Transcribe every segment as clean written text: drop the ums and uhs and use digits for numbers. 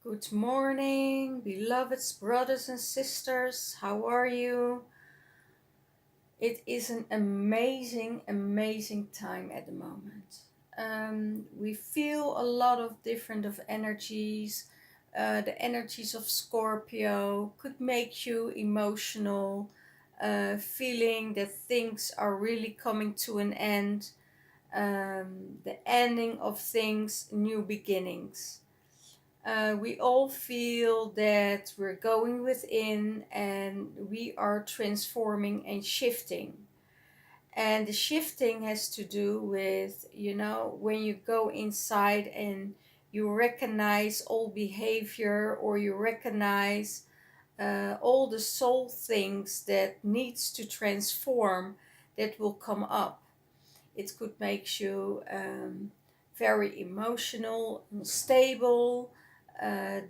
Good morning, beloved brothers and sisters. How are you? It is an amazing time at the moment. We feel a lot of different energies. The energies of Scorpio could make you emotional, feeling that things are really coming to an end. The ending of things, new beginnings. We all feel that we're going within and we are transforming and shifting. And the shifting has to do with, when you go inside and you recognize all behavior, or you recognize all the soul things that needs to transform, that will come up. It could make you very emotional, unstable,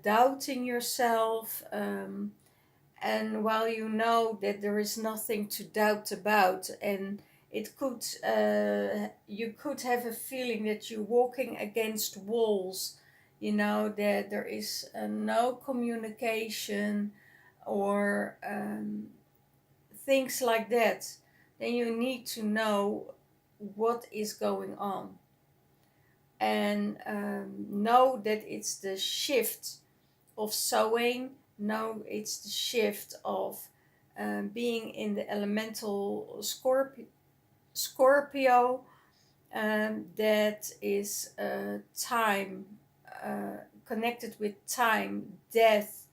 doubting yourself. And while you know that there is nothing to doubt about, and you could have a feeling that you're walking against walls, that there is no communication, or things like that, then you need to know what is going on, and know that it's the shift of sowing. No, it's the shift of being in the elemental Scorpio. That is time, connected with time, death,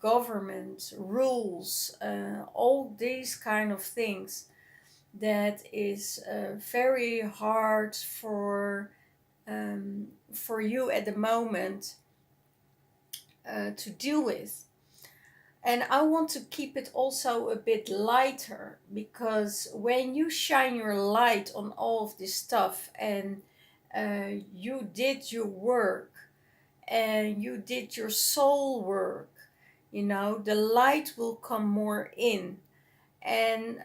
government, rules, all these kind of things. That is very hard for you at the moment to deal with. And I want to keep it also a bit lighter, because when you shine your light on all of this stuff, and you did your work, and you did your soul work, the light will come more in, and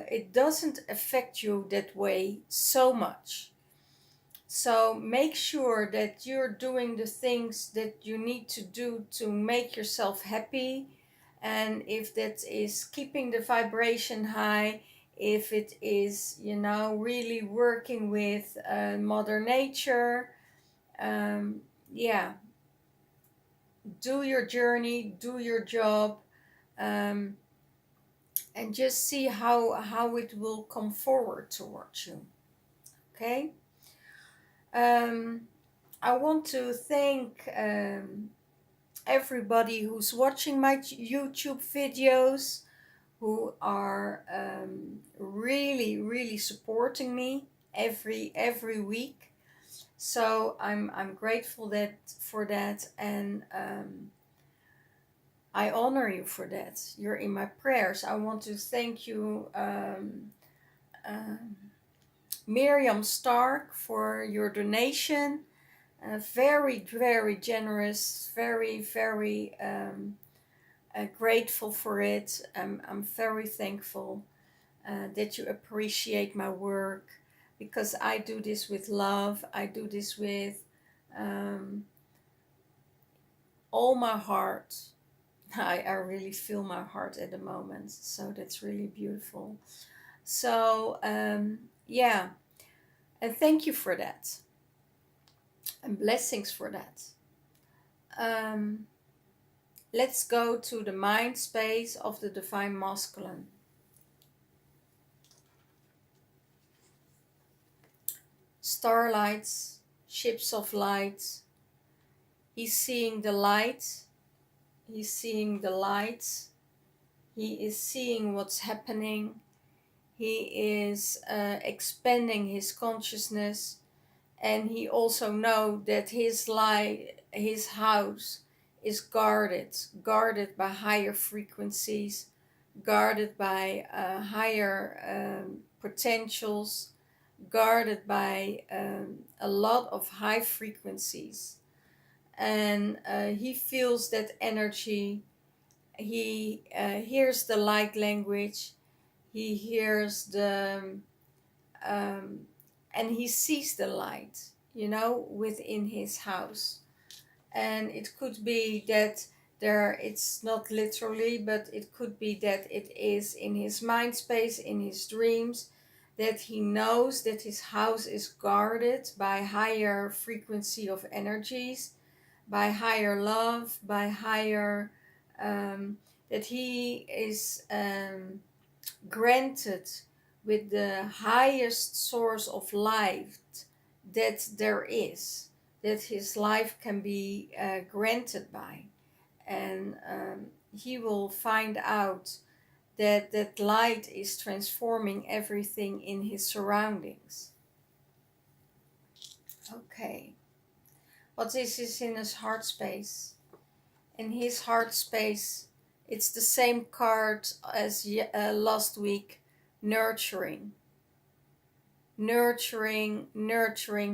it doesn't affect you that way so much. So make sure that you're doing the things that you need to do to make yourself happy. And if that is keeping the vibration high, if it is, really working with Mother Nature, yeah, do your journey, do your job, um, and just see how it will come forward towards you. Okay? I want to thank everybody who's watching my YouTube videos, who are really supporting me every week. So I'm grateful for that, and I honor you for that. You're in my prayers. I want to thank you, Miriam Stark, for your donation. Very generous, very grateful for it. I'm very thankful that you appreciate my work, because I do this with love. I do this with all my heart. I really feel my heart at the moment, so that's really beautiful. So yeah, and thank you for that, and blessings for that. Let's go to the mind space of the Divine Masculine. Starlights, ships of light. He's seeing the light. He's seeing the light. He is seeing what's happening. He is expanding his consciousness, and he also knows that his house is guarded by higher frequencies, guarded by higher potentials, guarded by a lot of high frequencies. And he feels that energy. He hears the light language. He hears and he sees the light, within his house. And it could be that it's not literally, but it could be that it is in his mind space, in his dreams, that he knows that his house is guarded by higher frequency of energies, by higher love, by higher, that he is granted with the highest source of light that there is, that his life can be granted by. And he will find out that that light is transforming everything in his surroundings. Okay. What is in his heart space? In his heart space, it's the same card as last week, nurturing. Nurturing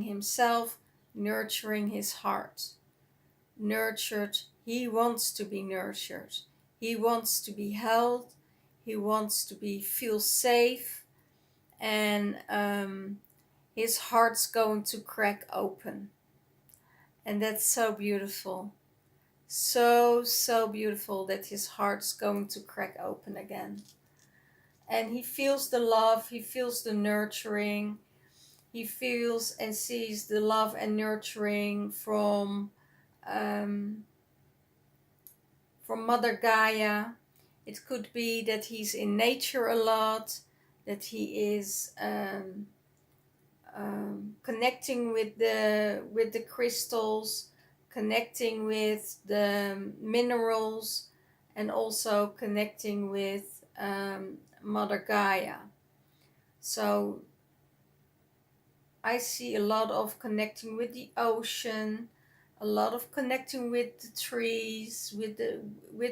himself, nurturing his heart. Nurtured, he wants to be nurtured. He wants to be held. He wants to feel safe. And his heart's going to crack open. And that's so beautiful. So beautiful that his heart's going to crack open again. And he feels the love, he feels the nurturing, he feels and sees the love and nurturing from Mother Gaia. It could be that he's in nature a lot, that he is connecting with the crystals, connecting with the minerals, and also connecting with Mother Gaia. So I see a lot of connecting with the ocean, a lot of connecting with the trees, with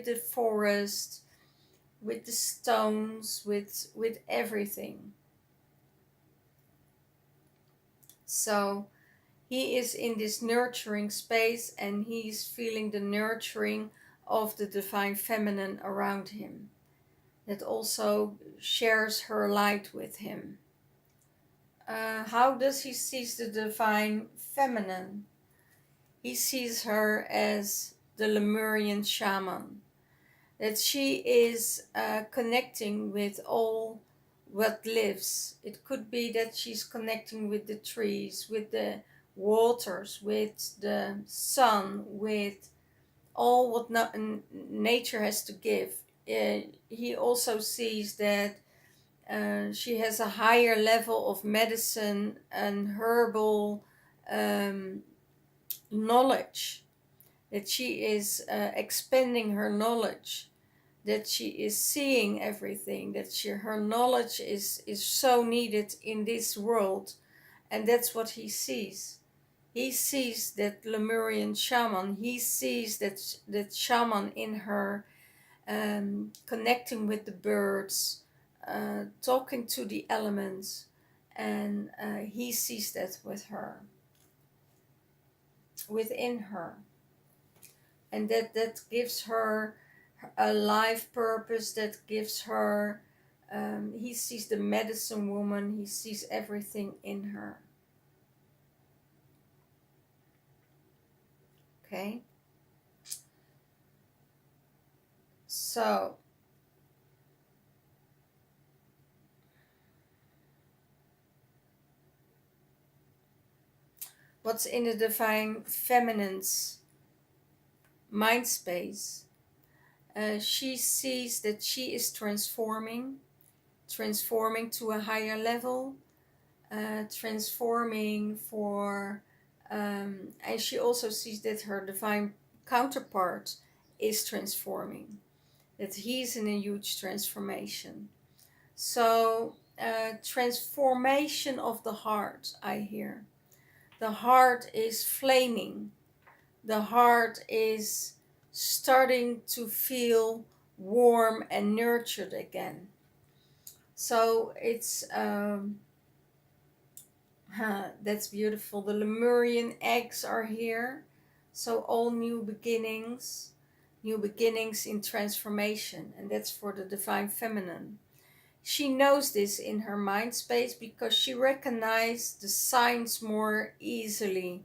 the forest, with the stones, with everything. So he is in this nurturing space, and he's feeling the nurturing of the divine feminine around him, that also shares her light with him. How does he see the divine feminine? He sees her as the Lemurian shaman, that she is connecting with all what lives. It could be that she's connecting with the trees, with the waters, with the sun, with all what nature has to give. He also sees that she has a higher level of medicine and herbal knowledge, that she is expanding her knowledge, that she is seeing everything, that her knowledge is so needed in this world. And that's what he sees. He sees that Lemurian shaman, he sees that shaman in her, connecting with the birds, talking to the elements, and he sees that within her, and that gives her a life purpose, that gives her, he sees the medicine woman, he sees everything in her. Okay, so what's in the divine feminine's mind space? She sees that she is transforming to a higher level, transforming for, and she also sees that her divine counterpart is transforming, that he's in a huge transformation. So transformation of the heart, I hear. The heart is flaming. The heart is starting to feel warm and nurtured again. So it's that's beautiful. The Lemurian eggs are here. So all new beginnings in transformation, and that's for the divine feminine. She knows this in her mind space because she recognizes the signs more easily.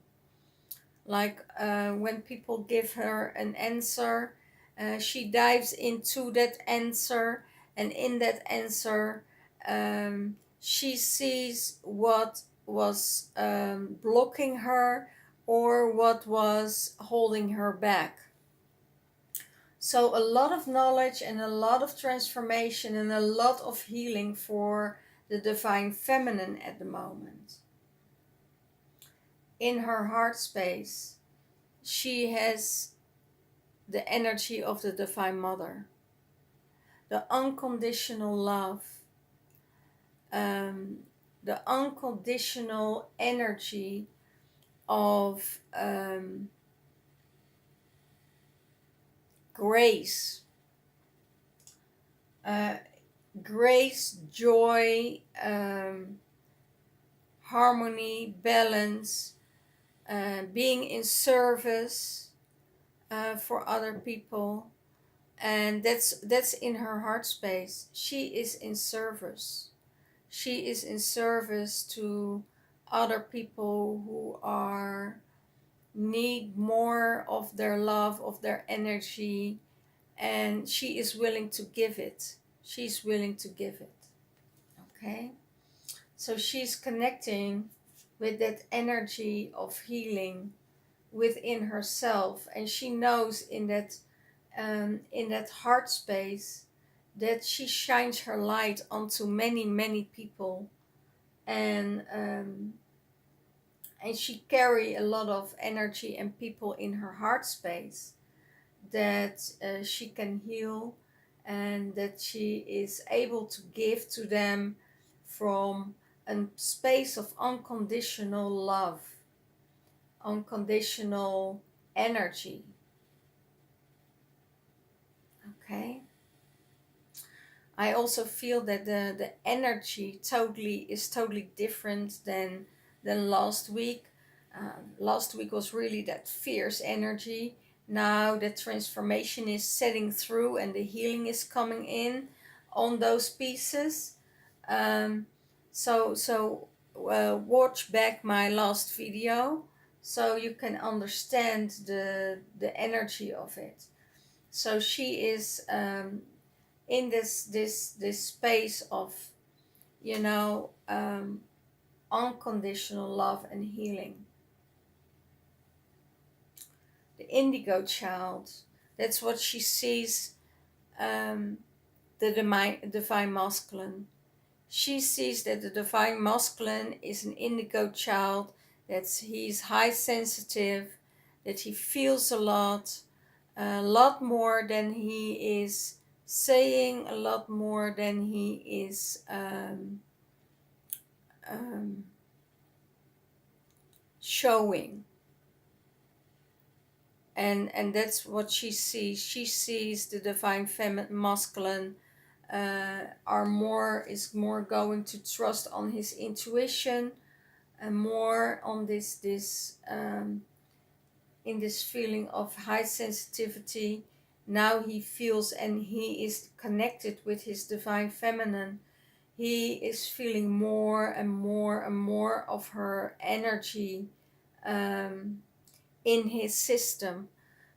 Like when people give her an answer, she dives into that answer, and in that answer, she sees what was blocking her or what was holding her back. So, a lot of knowledge and a lot of transformation and a lot of healing for the divine feminine at the moment. In her heart space, she has the energy of the Divine Mother, the unconditional love, um, the unconditional energy of grace, uh, grace, joy, harmony, balance, being in service for other people. And that's in her heart space. She is in service. She is in service to other people who are need more of their love, of their energy, and she is willing to give it. She's willing to give it. Okay? So she's connecting with that energy of healing within herself, and she knows in that heart space that she shines her light onto many people, and she carry a lot of energy and people in her heart space that she can heal, and that she is able to give to them from a space of unconditional love, unconditional energy. Okay. I also feel that the energy is totally different than last week. Last week was really that fierce energy. Now the transformation is setting through and the healing is coming in on those pieces. Um, watch back my last video so you can understand the energy of it. So she is in this space of, you know, unconditional love and healing. The indigo child, that's what she sees, the divine masculine. She sees that the divine masculine is an indigo child, that he's high sensitive, that he feels a lot more than he is saying, a lot more than he is showing. And that's what she sees. She sees the divine feminine masculine is more going to trust on his intuition, and more on this in this feeling of high sensitivity. Now he feels, and he is connected with his divine feminine. He is feeling more and more and more of her energy in his system,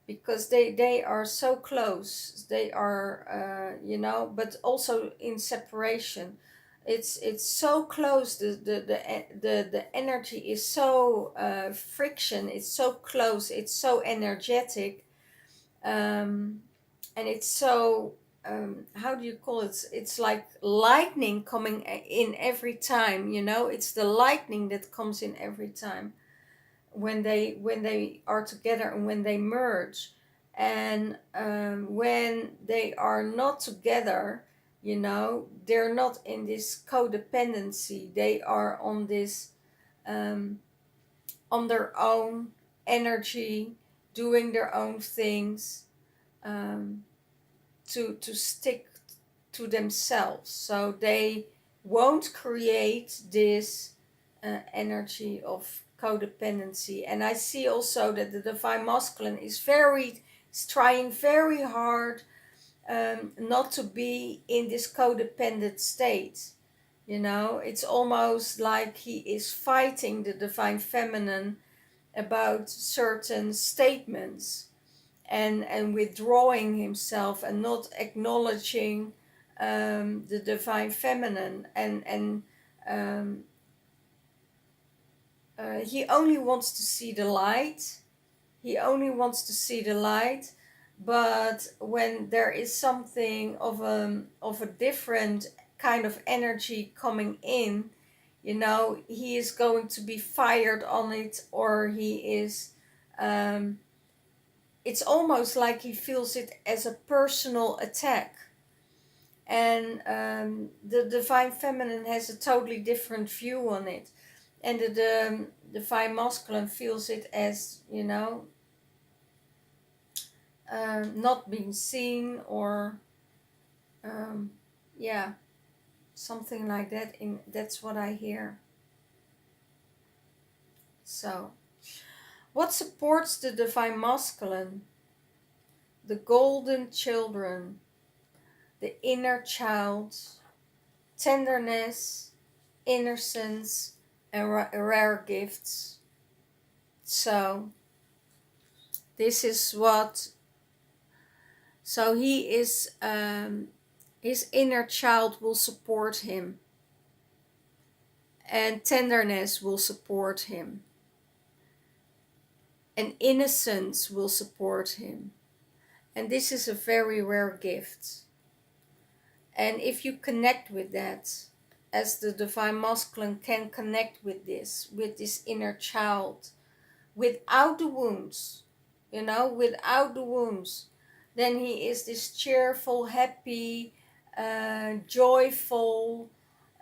because they are so close. They are but also in separation. It's so close. The energy is so friction. It's so close. It's so energetic, and it's so how do you call it? It's like lightning coming in every time. It's the lightning that comes in every time when they are together and when they merge. And when they are not together, they're not in this codependency. They are on this on their own energy, doing their own things, um, to stick to themselves, so they won't create this energy of codependency. And I see also that the divine masculine is trying very hard not to be in this codependent state. It's almost like he is fighting the divine feminine about certain statements, and withdrawing himself and not acknowledging the divine feminine, and um, he only wants to see the light. He only wants to see the light. But when there is something of a different kind of energy coming in, you know, he is going to be fired on it, or he is it's almost like he feels it as a personal attack. And the divine feminine has a totally different view on it, and the divine masculine feels it as, you know, not being seen, or yeah, something like that. That's what I hear. So what supports the divine masculine? The golden children, the inner child, tenderness, innocence, and rare gifts. So this is what, so he is, his inner child will support him, and tenderness will support him, and innocence will support him. And this is a very rare gift. And if you connect with that, as the divine masculine can connect with this inner child, without the wounds, you know, without the wounds, then he is this cheerful, happy, joyful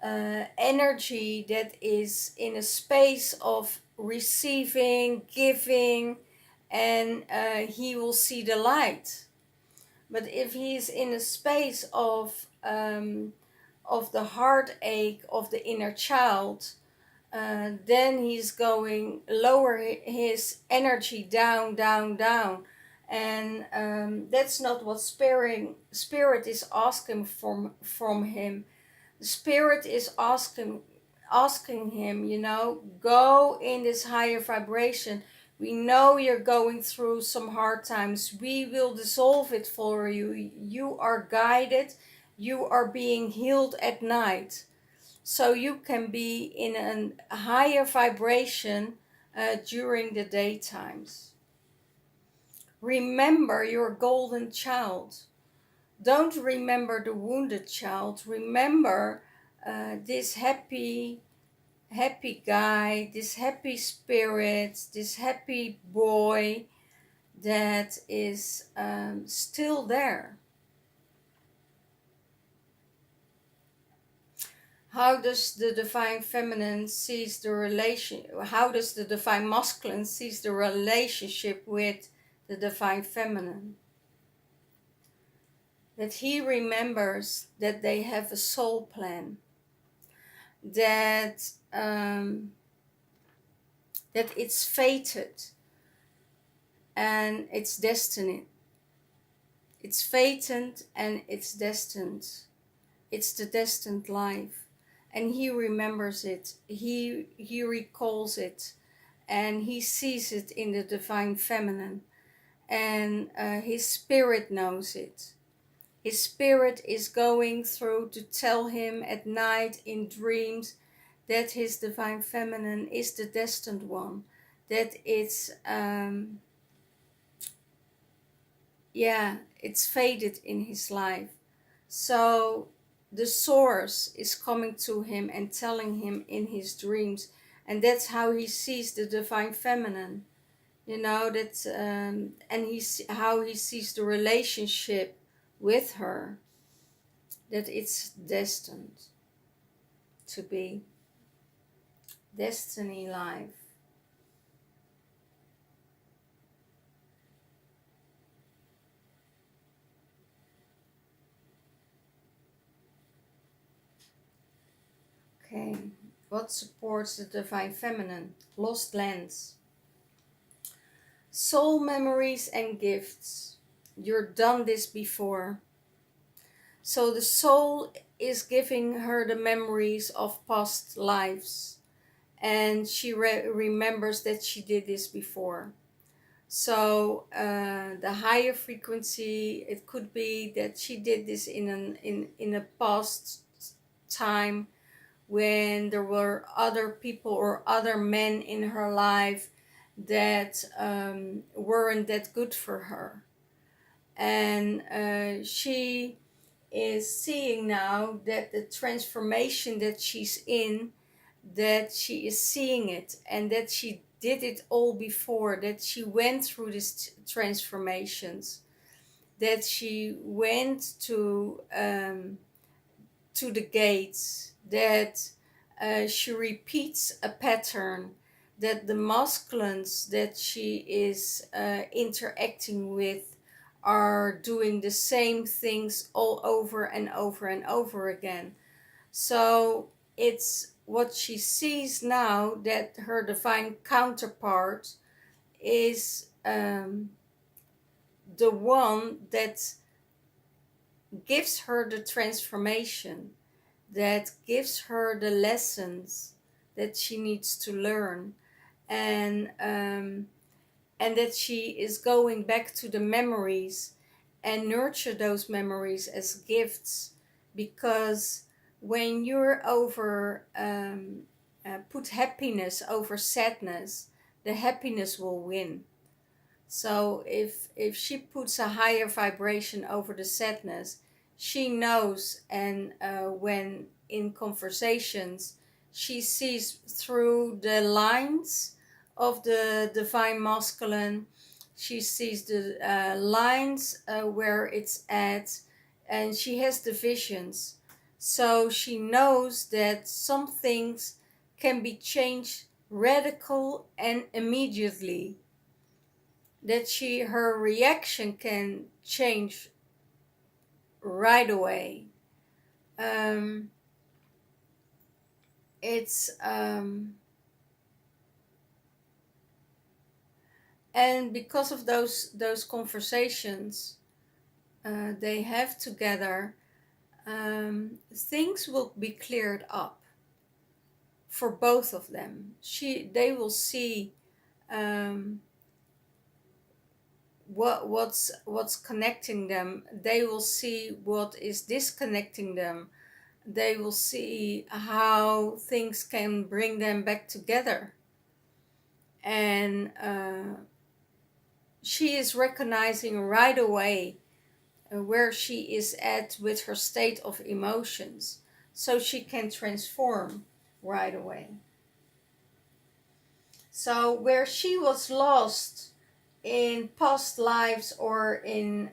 energy that is in a space of receiving, giving, and he will see the light. But if he's in a space of the heartache of the inner child, then he's going lower his energy down, down, down. And that's not what spirit is asking from him. The spirit is asking him, you know, go in this higher vibration. We know you're going through some hard times. We will dissolve it for you. You are guided. You are being healed at night. So you can be in a higher vibration during the daytimes. Remember your golden child. Don't remember the wounded child. Remember this happy guy, this happy spirit, this happy boy that is still there. How does the divine feminine sees the relation? How does the divine masculine sees the relationship with the divine feminine? That he remembers that they have a soul plan. That that it's fated and it's destiny. It's fated and it's destined. It's the destined life. And he remembers it. He recalls it. And he sees it in the divine feminine. And his spirit knows it. His spirit is going through to tell him at night in dreams that his divine feminine is the destined one. That it's, it's fated in his life. So the source is coming to him and telling him in his dreams. And that's how he sees the divine feminine. You know, that, and how he sees the relationship with her, that it's destined to be destiny life. Okay, what supports the divine feminine? Lost lands, soul memories and gifts. You've done this before. So the soul is giving her the memories of past lives, and she remembers that she did this before. So the higher frequency, it could be that she did this in a past time when there were other people or other men in her life that weren't that good for her. And she is seeing now that the transformation that she's in, that she is seeing it, and that she did it all before, that she went through these transformations, that she went to the gates, that she repeats a pattern, that the masculines that she is interacting with are doing the same things all over and over and over again. So it's what she sees now, that her divine counterpart is the one that gives her the transformation, that gives her the lessons that she needs to learn, and that she is going back to the memories and nurture those memories as gifts. Because when you're over put happiness over sadness, the happiness will win. So if she puts a higher vibration over the sadness, she knows, and when in conversations she sees through the lines of the divine masculine, she sees the lines where it's at, and she has the visions. So she knows that some things can be changed radical and immediately, that her reaction can change right away. Um, it's and because of those conversations they have together, things will be cleared up for both of them. They will see what's connecting them. They will see what is disconnecting them. They will see how things can bring them back together. And she is recognizing right away where she is at with her state of emotions, so she can transform right away. So where she was lost in past lives or in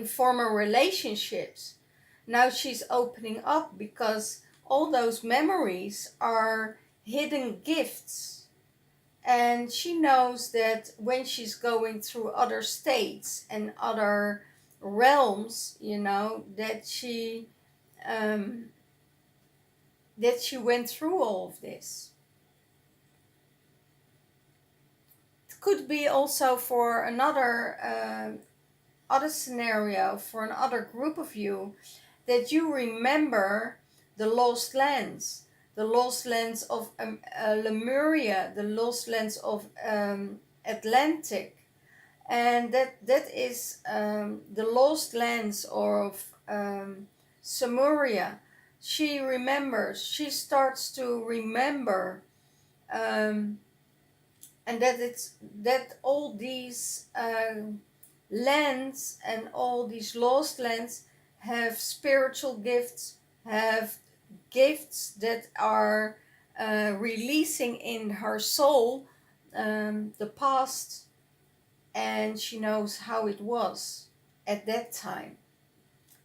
former relationships, now she's opening up, because all those memories are hidden gifts. And she knows that when she's going through other states and other realms, that she went through all of this. It could be also for another other scenario, for another group of you, that you remember the lost lands, the lost lands of Lemuria, the lost lands of Atlantic, and that is the lost lands of Samaria. She remembers, she starts to remember, and that all these lands and all these lost lands have spiritual gifts, have gifts that are releasing in her soul the past, and she knows how it was at that time.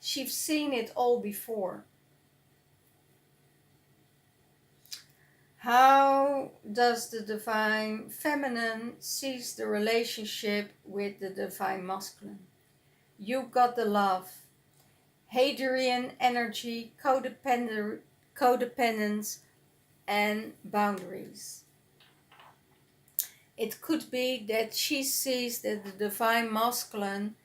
She's seen it all before. How does the divine feminine sees the relationship with the divine masculine? You got the love, Hadrian energy, codependence, and boundaries. It could be that she sees that the divine masculine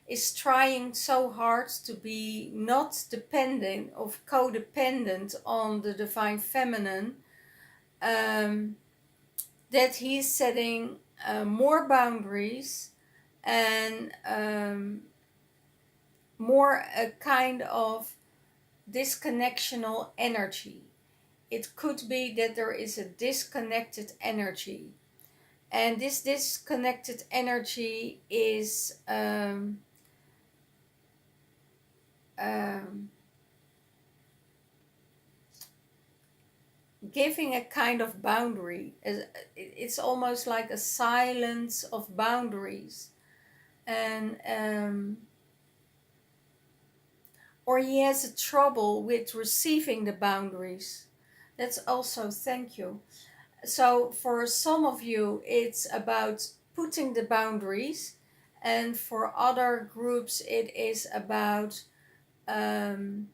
is trying so hard to be not dependent or codependent on the divine feminine, um, that he's setting more boundaries and more a kind of disconnectional energy. It could be that there is a disconnected energy, and this disconnected energy is um, giving a kind of boundary. It's almost like a silence of boundaries, and or he has a trouble with receiving the boundaries. That's also, thank you. So for some of you, it's about putting the boundaries, and for other groups, it is about um,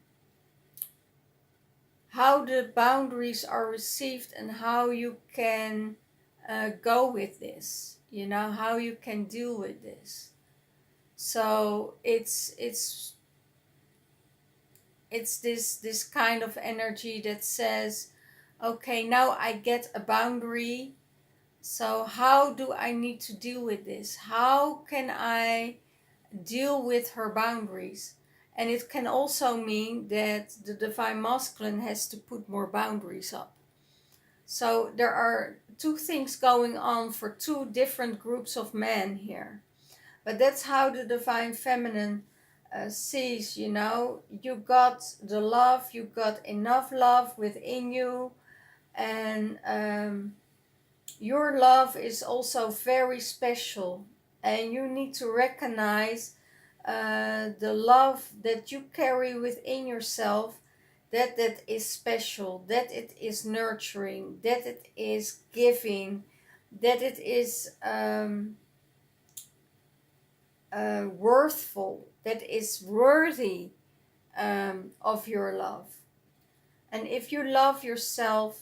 how the boundaries are received and how you can go with this. You know, how you can deal with this. So it's this kind of energy that says, okay, now I get a boundary. So how do I need to deal with this? How can I deal with her boundaries? And it can also mean that the divine masculine has to put more boundaries up. So there are two things going on for two different groups of men here. But that's how the divine feminine sees, you know, you got the love, you got enough love within you, and your love is also very special, and you need to recognize the love that you carry within yourself, that is special, that it is nurturing, that it is giving, that it is worthful, that is worthy of your love. And if you love yourself,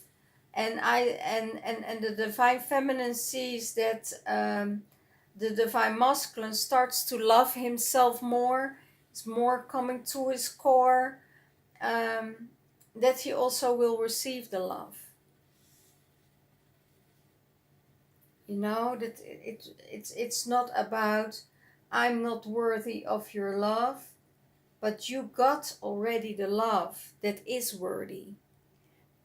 and the divine feminine sees that the divine masculine starts to love himself more, it's more coming to his core, that he also will receive the love. You know, that it's not about I'm not worthy of your love, but you got already the love that is worthy.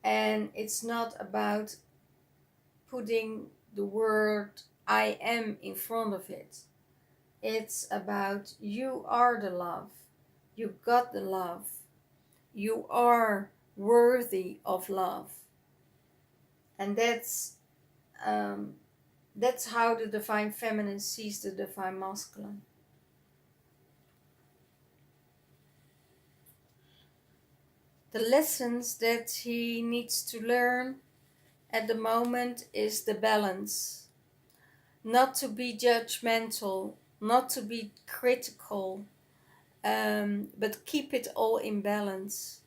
And it's not about putting the word I am in front of it. It's about you are the love. You got the love. You are worthy of love. And that's how the divine feminine sees the divine masculine. The lessons that he needs to learn at the moment is the balance. Not to be judgmental, not to be critical, but keep it all in balance.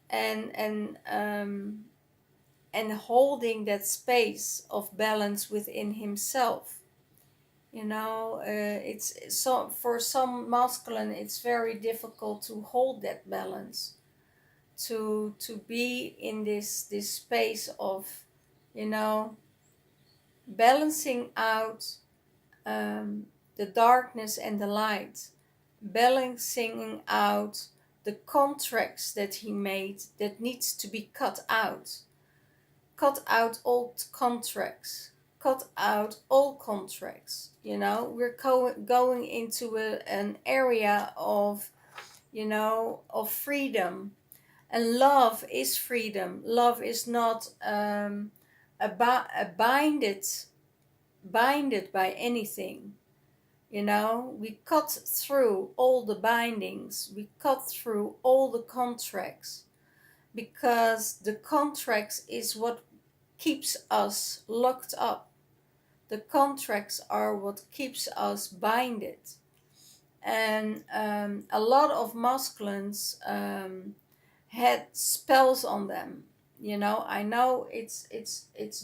And holding that space of balance within himself. You know, it's so for some masculine, it's very difficult to hold that balance, to be in this space of, you know, balancing out the darkness and the light, balancing out the contracts that he made that needs to be cut out. Cut out old contracts. Cut out all contracts. You know, we're going into an area of, you know, of freedom. And love is freedom. Love is not binded by anything. You know, we cut through all the bindings. We cut through all the contracts, because the contracts is what keeps us locked up. The contracts are what keeps us binded. And a lot of masculines had spells on them. You know, I know it's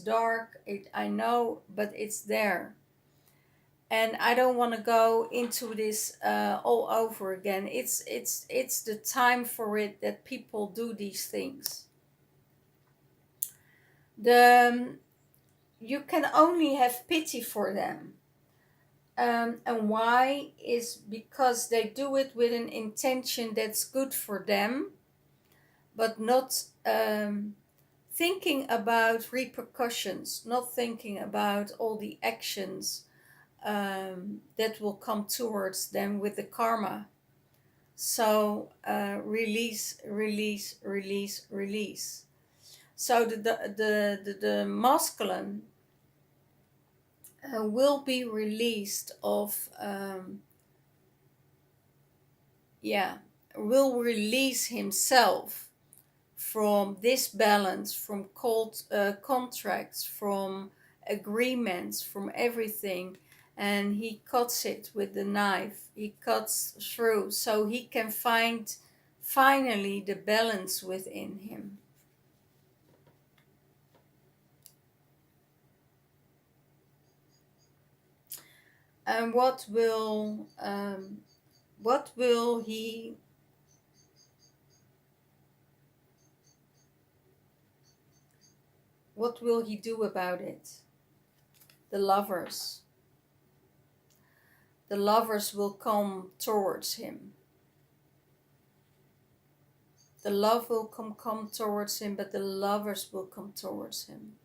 dark. I know, but it's there. And I don't want to go into this all over again. It's the time for it that people do these things. The you can only have pity for them. And why is because they do it with an intention that's good for them, but not thinking about repercussions, not thinking about all the actions that will come towards them with the karma. So release, release, release, release. So the masculine will be released of yeah, will release himself from this balance, from cold contracts, from agreements, from everything, and he cuts it with the knife. He cuts through so he can find finally the balance within him. And what will he do about it? The lovers. The lovers will come towards him. The love will come towards him, but the lovers will come towards him.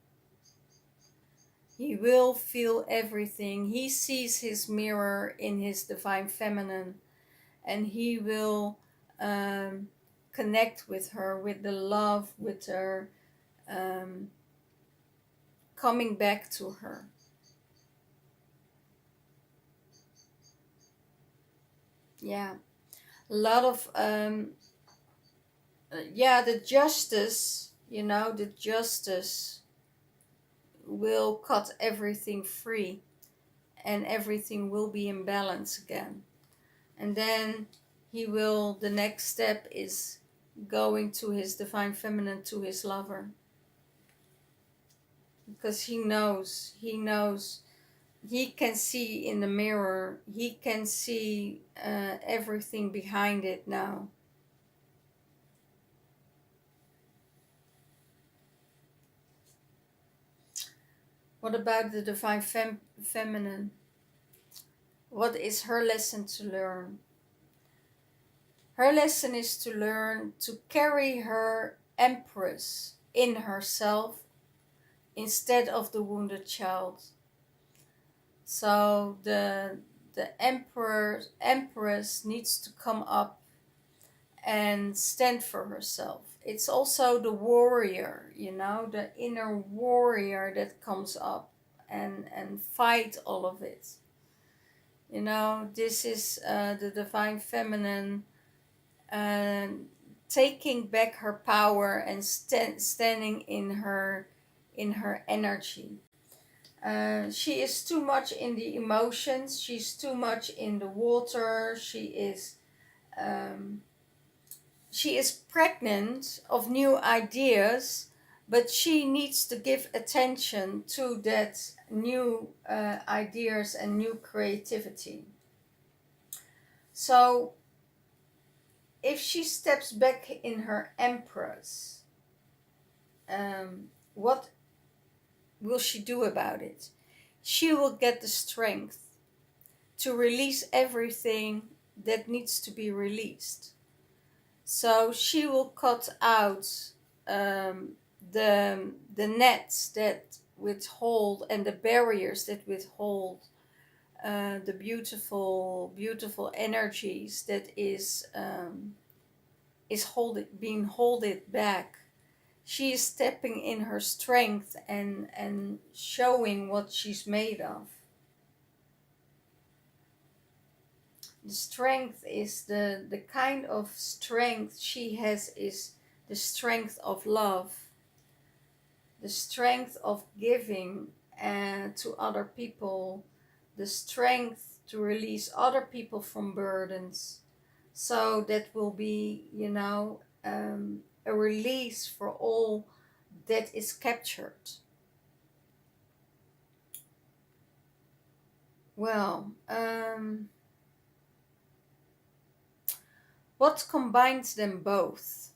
He will feel everything. He sees his mirror in his divine feminine, and he will connect with her, with the love, with her coming back to her. Yeah, a lot of the justice, the justice will cut everything free, and everything will be in balance again. And then the next step is going to his divine feminine, to his lover, because he knows he can see in the mirror, he can see everything behind it now. What about the divine feminine? What is her lesson to learn? Her lesson is to learn to carry her empress in herself instead of the wounded child. So the empress needs to come up and stand for herself. It's also the warrior, the inner warrior that comes up and fight all of it. This is the divine feminine taking back her power and standing in her energy. She is too much in the emotions. She's too much in the water. She is pregnant of new ideas, but she needs to give attention to that new ideas and new creativity. So if she steps back in her empress, what will she do about it? She will get the strength to release everything that needs to be released. So she will cut out the nets that withhold and the barriers that withhold the beautiful energies that is being held back. She is stepping in her strength and showing what she's made of. The strength is the kind of strength she has is the strength of love, the strength of giving to other people, the strength to release other people from burdens. So that will be, a release for all that is captured. Well, what combines them both?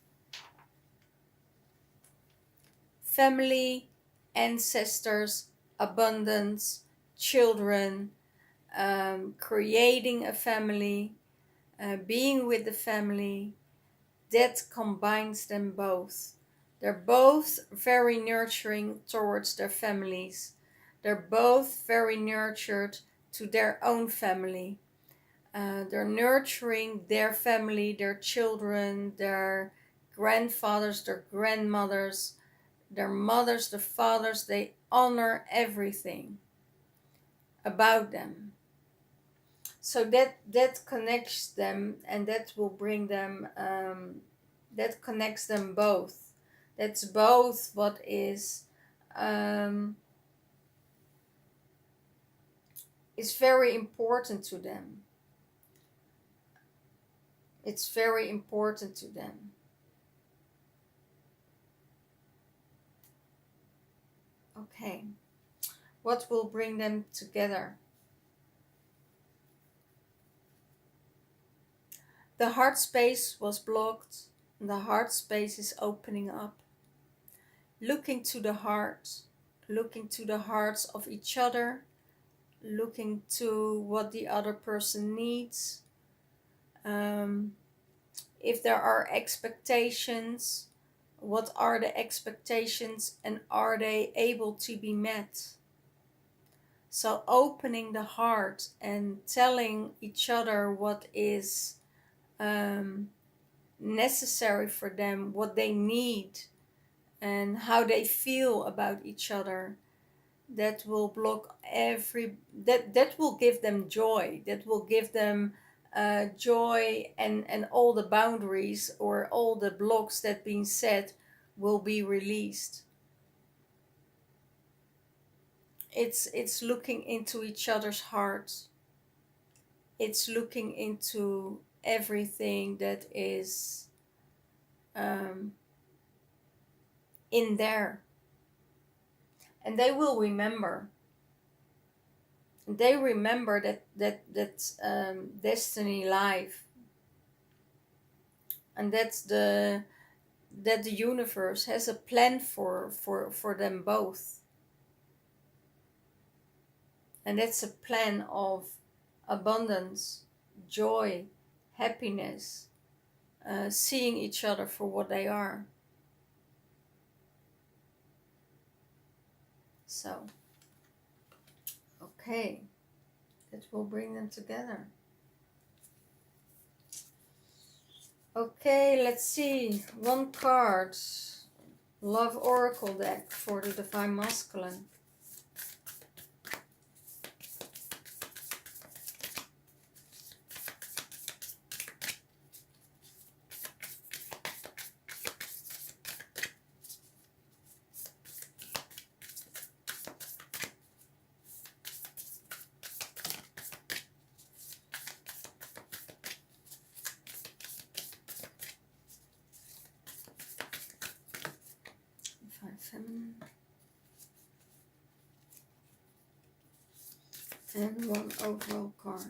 Family, ancestors, abundance, children, creating a family, being with the family, that combines them both. They're both very nurturing towards their families. They're both very nurtured to their own family. They're nurturing their family, their children, their grandfathers, their grandmothers, their mothers, the fathers. They honor everything about them. So that connects them, and that will bring them, that connects them both. That's both what is very important to them. It's very important to them. Okay, what will bring them together? The heart space was blocked, and the heart space is opening up. Looking to the heart, looking to the hearts of each other, looking to what the other person needs. If there are expectations, what are the expectations and are they able to be met? So opening the heart and telling each other what is necessary for them, what they need, and how they feel about each other, that will block that will give them joy, that will give them joy, and all the boundaries or all the blocks that being set will be released. It's looking into each other's hearts. It's looking into everything that is in there, and they will remember. They remember that destiny life, and that the universe has a plan for them both, and that's a plan of abundance, joy, happiness, seeing each other for what they are. So, okay, that will bring them together. Okay, let's see. One card. Love Oracle deck for the Divine Masculine. Feminine. And one overall card.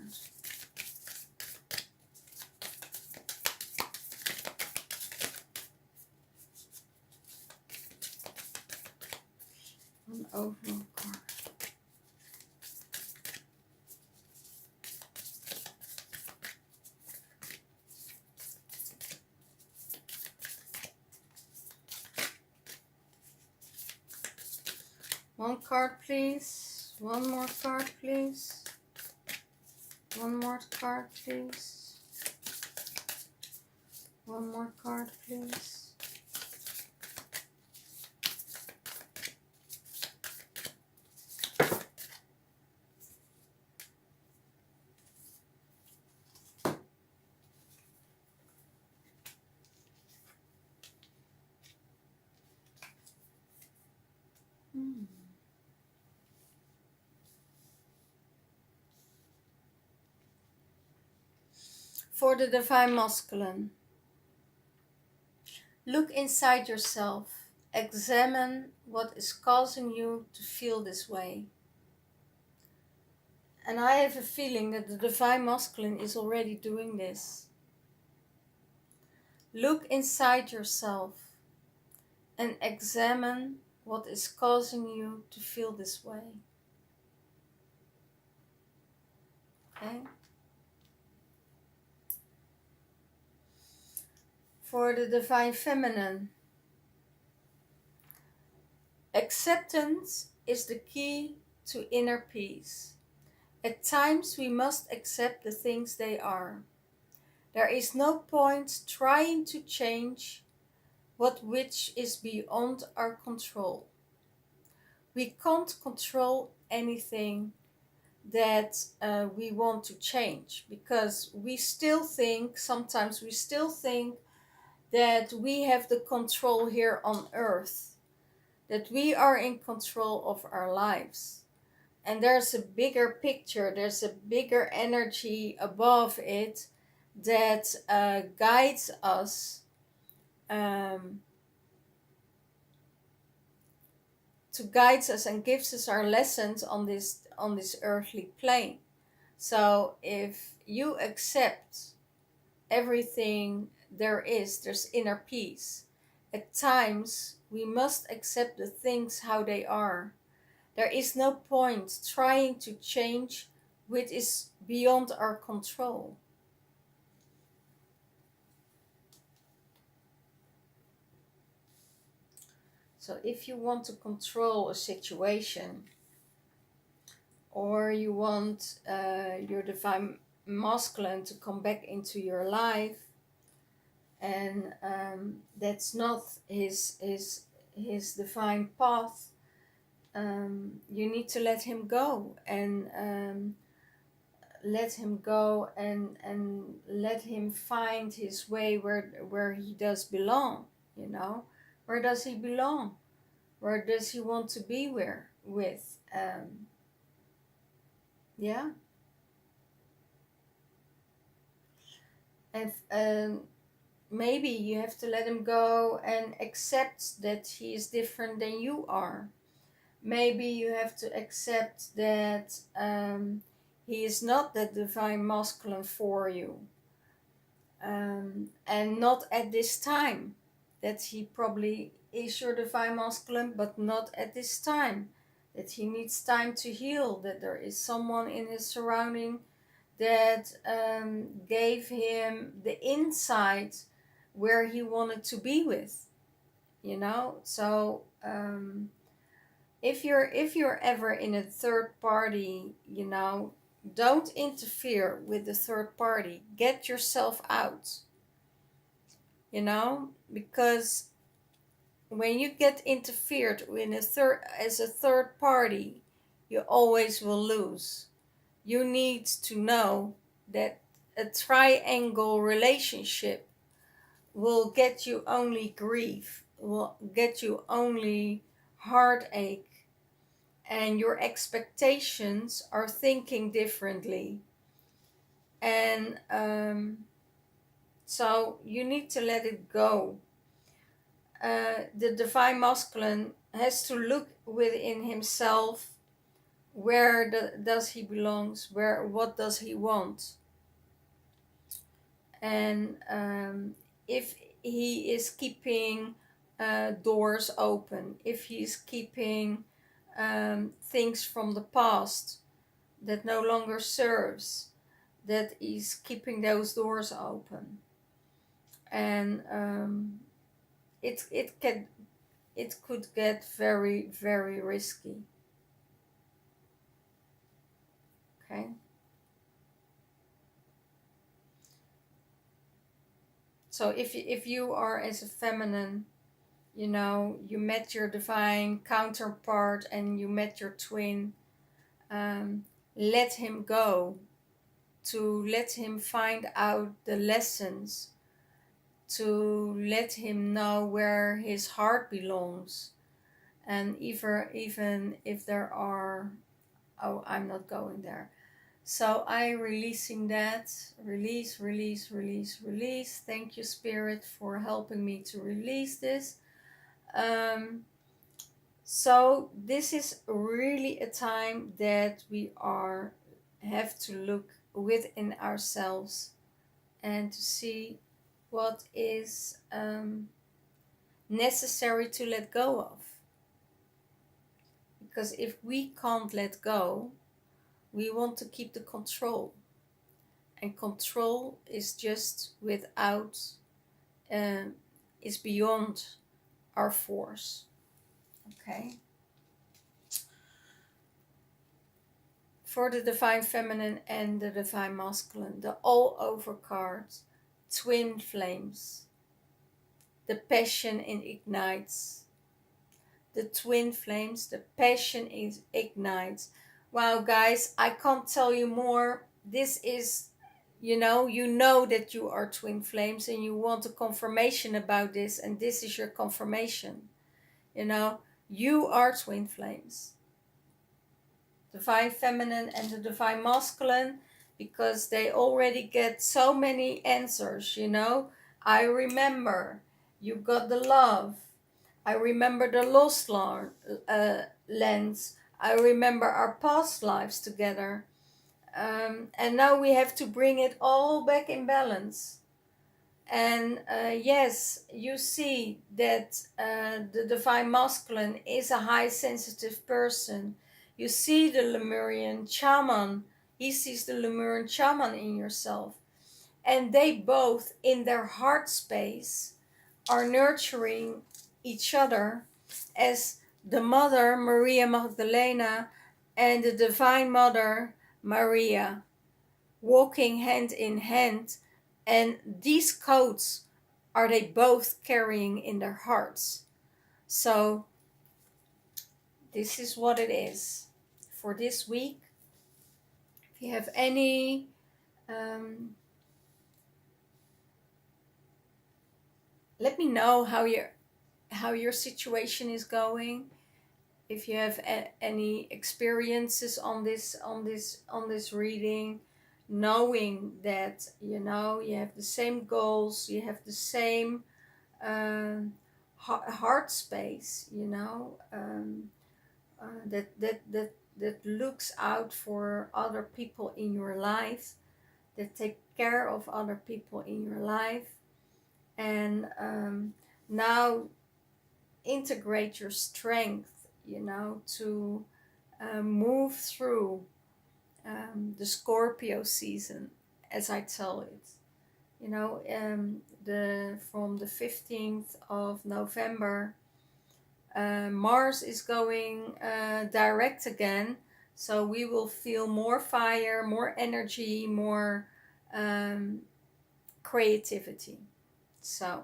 One overall card. One card, please. One more card, please. One more card, please. One more card, please. For the Divine Masculine, look inside yourself. Examine what is causing you to feel this way. And I have a feeling that the Divine Masculine is already doing this. Look inside yourself and examine What is causing you to feel this way? Okay. For the Divine Feminine, acceptance is the key to inner peace. At times we must accept the things they are. There is no point trying to change which is beyond our control. We can't control anything that we want to change, because sometimes we still think that we have the control here on earth, that we are in control of our lives. And there's a bigger picture, there's a bigger energy above it that guides us um, and gives us our lessons on this earthly plane. So if you accept everything there's inner peace. At times we must accept the things how they are. There is no point trying to change which is beyond our control. So if you want to control a situation, or you want your divine masculine to come back into your life, and that's not his divine path, you need to let him go, and let him go, and let him find his way where he does belong. Where does he belong? Where does he want to be with? Yeah. And maybe you have to let him go and accept that he is different than you are. Maybe you have to accept that he is not the divine masculine for you, and not at this time. That he probably is your divine masculine, but not at this time. That he needs time to heal, that there is someone in his surrounding that gave him the insight where he wanted to be with. So if you're ever in a third party, don't interfere with the third party. Get yourself out. Because when you get interfered as a third party, you always will lose. You need to know that a triangle relationship will get you only grief, will get you only heartache, and your expectations are thinking differently. And so you need to let it go. The divine masculine has to look within himself. Where does he belongs? What does he want? And if he is keeping doors open, if he's keeping things from the past that no longer serves, that he's keeping those doors open. And it could get very, very risky. Okay. So if you are as a feminine, you met your divine counterpart and you met your twin, let him go, to let him find out the lessons, to let him know where his heart belongs. And even if there are, I'm not going there. So I releasing that. Release, release, release, release. Thank you, Spirit, for helping me to release this. So this is really a time that we have to look within ourselves and to see what is necessary to let go of. Because if we can't let go, we want to keep the control. And control is just without, is beyond our force. Okay? For the Divine Feminine and the Divine Masculine, the all-over card, Twin Flames. The passion ignites. The twin flames, the passion ignites. Wow, guys, I can't tell you more. This is, you know that you are twin flames and you want a confirmation about this, and this is your confirmation. You are twin flames. Divine Feminine and the Divine Masculine, because they already get so many answers. I remember you got the love. I remember the lost lens. I remember our past lives together. And now we have to bring it all back in balance. And yes, you see that the Divine Masculine is a high sensitive person. You see the Lemurian shaman. He sees the Lemurian shaman in yourself. And they both, in their heart space, are nurturing each other as the Mother, Maria Magdalena, and the Divine Mother, Maria, walking hand in hand. And these codes are they both carrying in their hearts. So this is what it is for this week. If you have any let me know how your situation is going. If you have any experiences on this reading, knowing that you have the same goals, you have the same heart space, that looks out for other people in your life, that take care of other people in your life, and now integrate your strength, to move through the Scorpio season, as I tell it. From the 15th of November, Mars is going direct again, so we will feel more fire, more energy, more creativity. So,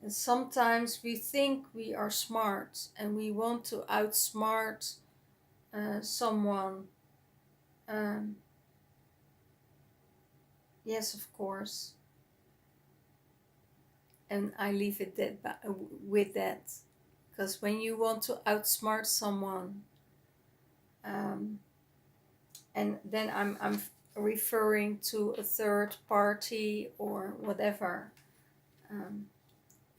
and sometimes we think we are smart and we want to outsmart someone. Yes, of course. And I leave it with that. Because when you want to outsmart someone, and then I'm referring to a third party or whatever,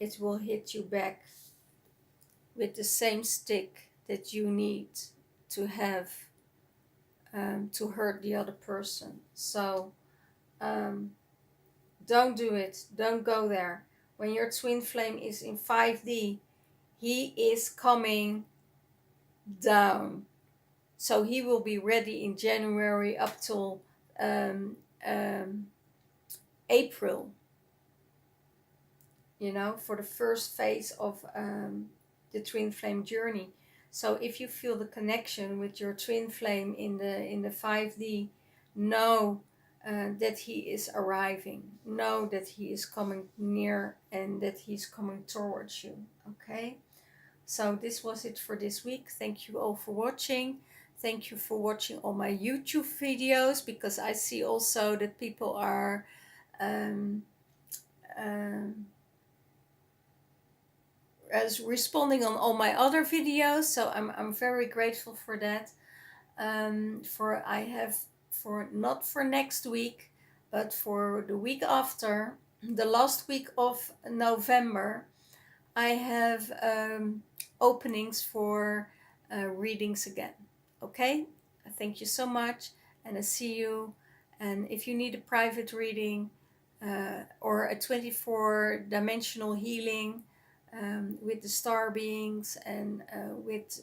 it will hit you back with the same stick that you need to have to hurt the other person. So don't do it. Don't go there. When your twin flame is in 5D, he is coming down. So he will be ready in January up till April, for the first phase of the twin flame journey. So if you feel the connection with your twin flame in the 5D, know that he is arriving. Know that he is coming near and that he's coming towards you. Okay? So this was it for this week. Thank you all for watching. Thank you for watching all my YouTube videos, because I see also that people are as responding on all my other videos. So I'm very grateful for that. Not for next week, but for the week after, the last week of November, I have openings for readings again. Okay? Thank you so much, and I see you. And if you need a private reading or a 24-dimensional healing, with the star beings and with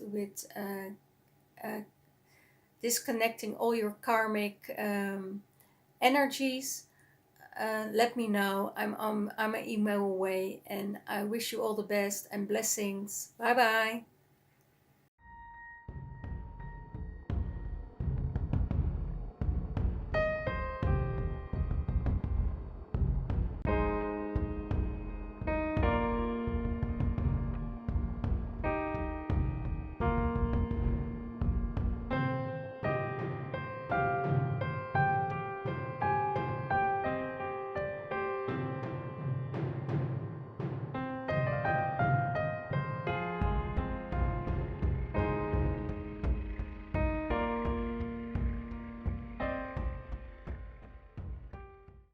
disconnecting all your karmic energies, let me know. I'm an email away, and I wish you all the best and blessings. Bye bye.